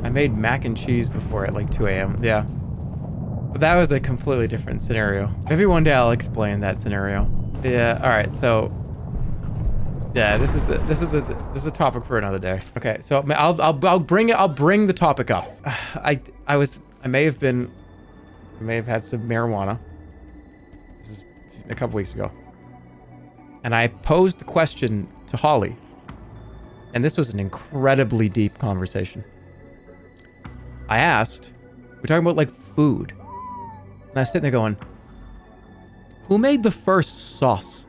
I made mac and cheese before at like 2 a.m. Yeah. But that was a completely different scenario. Maybe one day I'll explain that scenario. Yeah, all right, so yeah, this is a topic for another day. Okay, so I'll bring the topic up. I may have had some marijuana. This is a couple weeks ago. And I posed the question to Holly. And this was an incredibly deep conversation. I asked, we're talking about like food. And I was sitting there going, who made the first sauce?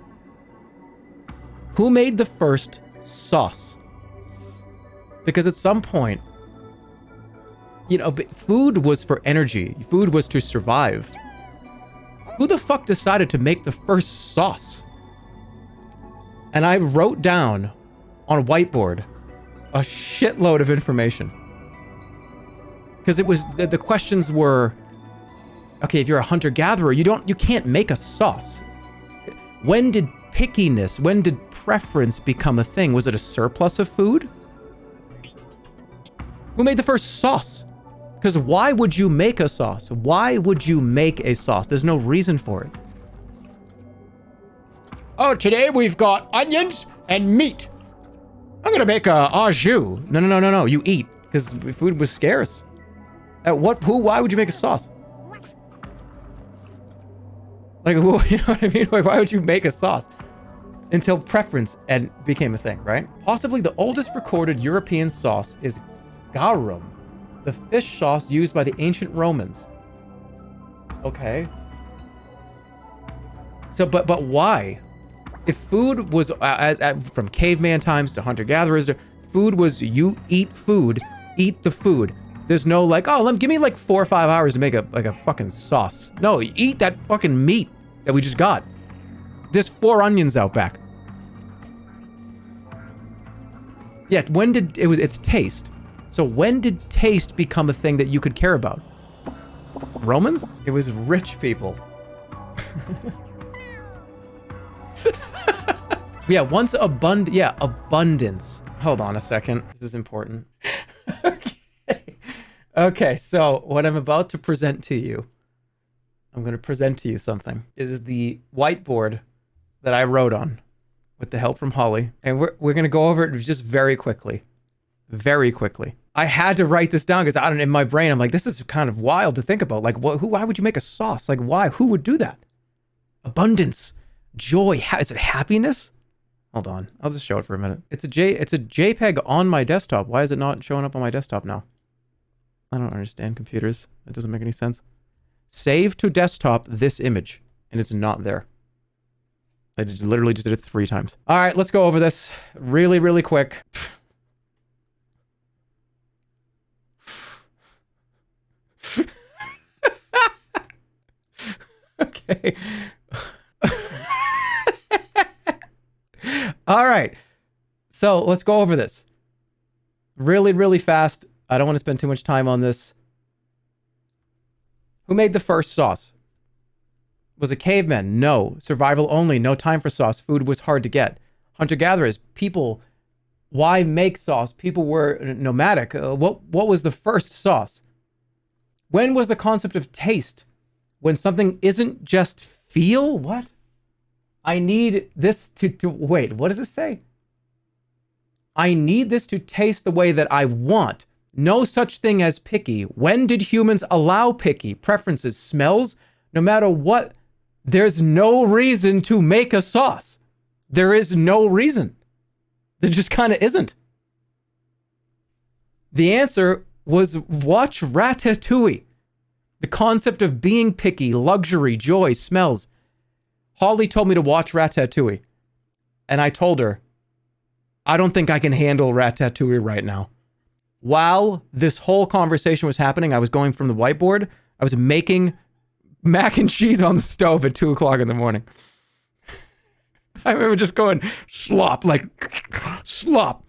Who made the first sauce? Because at some point, you know, food was for energy. Food was to survive. Who the fuck decided to make the first sauce? And I wrote down on a whiteboard a shitload of information. Because it was, the questions were, okay, if you're a hunter-gatherer, you can't make a sauce. When did pickiness, when did preference become a thing? Was it a surplus of food? Who made the first sauce? Because why would you make a sauce? Why would you make a sauce? There's no reason for it. Oh, today we've got onions and meat. I'm gonna make a au jus. No. You eat, because food was scarce. Why would you make a sauce? Like, you know what I mean? Like, why would you make a sauce? Until preference became a thing, right? Possibly the oldest recorded European sauce is garum, the fish sauce used by the ancient Romans. Okay. So, but why? If food was, from caveman times to hunter-gatherers, food was you eat food, eat the food. There's no like, oh, give me like 4 or 5 hours to make a fucking sauce. No, you eat that fucking meat that we just got. There's 4 onions out back. Yeah, it's taste. So when did taste become a thing that you could care about? Romans? It was rich people. Yeah, abundance. Hold on a second. This is important. Okay, so what I'm about to present to you, I'm going to present to you something, is the whiteboard that I wrote on with the help from Holly. And we're going to go over it just very quickly. Very quickly. I had to write this down because in my brain, I'm like, this is kind of wild to think about. Like, why would you make a sauce? Like, why? Who would do that? Abundance, joy. Is it happiness? Hold on. I'll just show it for a minute. It's a JPEG on my desktop. Why is it not showing up on my desktop now? I don't understand computers. It doesn't make any sense. Save to desktop this image, and it's not there. I literally just did it 3 times. All right, let's go over this really, really quick. Okay. All right. So let's go over this really, really fast. I don't want to spend too much time on this. Who made the first sauce? Was it cavemen? No. Survival only. No time for sauce. Food was hard to get. Hunter-gatherers. People. Why make sauce? People were nomadic. What was the first sauce? When was the concept of taste? When something isn't just feel? What? I need this to wait, what does this say? I need this to taste the way that I want. No such thing as picky. When did humans allow picky preferences, smells? No matter what, there's no reason to make a sauce. There is no reason. There just kind of isn't. The answer was watch Ratatouille. The concept of being picky, luxury, joy, smells. Holly told me to watch Ratatouille. And I told her, I don't think I can handle Ratatouille right now. While this whole conversation was happening, I was going from the whiteboard. I was making mac and cheese on the stove at 2 o'clock in the morning. I remember just going slop, like slop.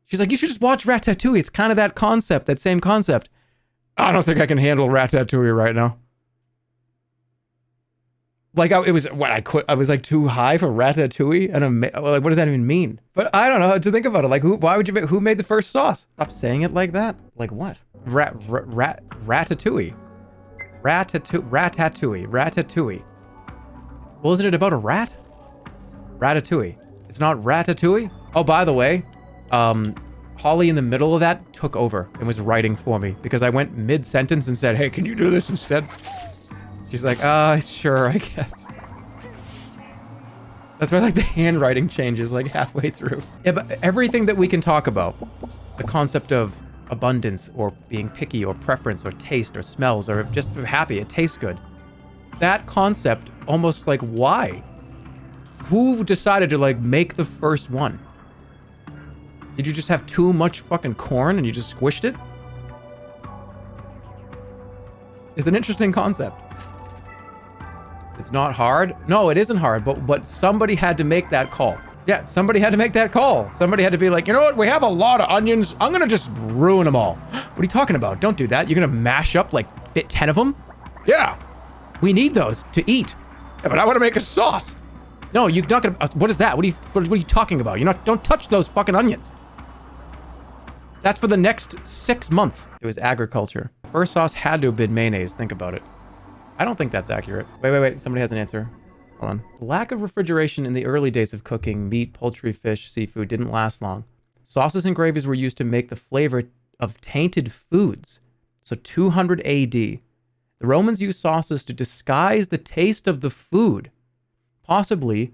She's like, you should just watch Ratatouille. It's kind of that concept, that same concept. I don't think I can handle Ratatouille right now. Like it was what I was like too high for ratatouille, and like what does that even mean? But I don't know how to think about it. Like why would you? Who made the first sauce? Stop saying it like that. Like what? Ratatouille. Ratatouille. Well, isn't it about a rat? Ratatouille. It's not ratatouille. Oh, by the way, Holly in the middle of that took over and was writing for me because I went mid-sentence and said, "Hey, can you do this instead?" She's like, sure, I guess. That's why like the handwriting changes like halfway through. Yeah, but everything that we can talk about, the concept of abundance or being picky or preference or taste or smells or just happy, it tastes good. That concept, almost like why? Who decided to like make the first one? Did you just have too much fucking corn and you just squished it? It's an interesting concept. It's not hard. No, it isn't hard, but somebody had to make that call. Yeah, somebody had to make that call. Somebody had to be like, you know what? We have a lot of onions. I'm gonna just ruin them all. What are you talking about? Don't do that. You're gonna mash up like fit 10 of them? Yeah, we need those to eat. Yeah, but I want to make a sauce. No, you're not gonna. What is that? What are you talking about? You're not. Don't touch those fucking onions. That's for the next 6 months. It was agriculture. First sauce had to have been mayonnaise. Think about it. I don't think that's accurate. Wait. Somebody has an answer. Hold on. The lack of refrigeration in the early days of cooking meat, poultry, fish, seafood didn't last long. Sauces and gravies were used to make the flavor of tainted foods. So 200 AD. The Romans used sauces to disguise the taste of the food, possibly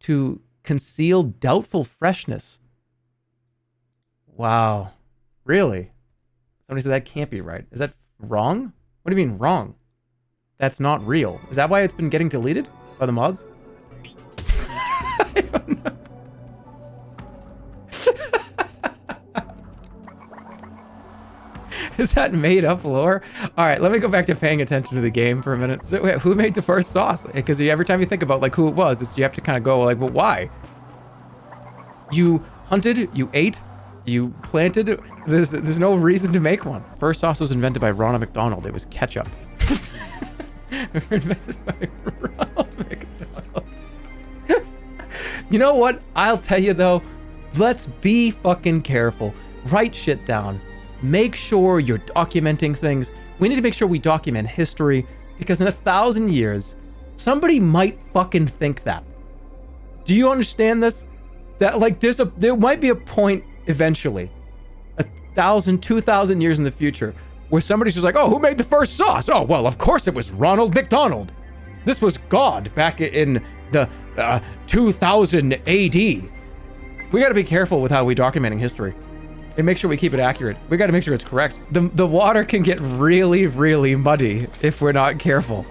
to conceal doubtful freshness. Wow. Really? Somebody said that can't be right. Is that wrong? What do you mean wrong? That's not real. Is that why it's been getting deleted by the mods? I don't know. Is that made up lore? All right, let me go back to paying attention to the game for a minute. So, wait, who made the first sauce? Because every time you think about like who it was, you have to kind of go like, well, why? You hunted, you ate, you planted. There's no reason to make one. First sauce was invented by Ronald McDonald. It was ketchup. Invented by Ronald McDonald. You know what? I'll tell you though, let's be fucking careful. Write shit down. Make sure you're documenting things. We need to make sure we document history because in 1,000 years, somebody might fucking think that. Do you understand this? That like there might be a point eventually, 1,000, 2,000 years in the future, where somebody's just like, oh, who made the first sauce? Oh, well, of course it was Ronald McDonald. This was God back in the 2000 AD. We got to be careful with how we documenting history and make sure we keep it accurate. We got to make sure it's correct. The water can get really, really muddy if we're not careful.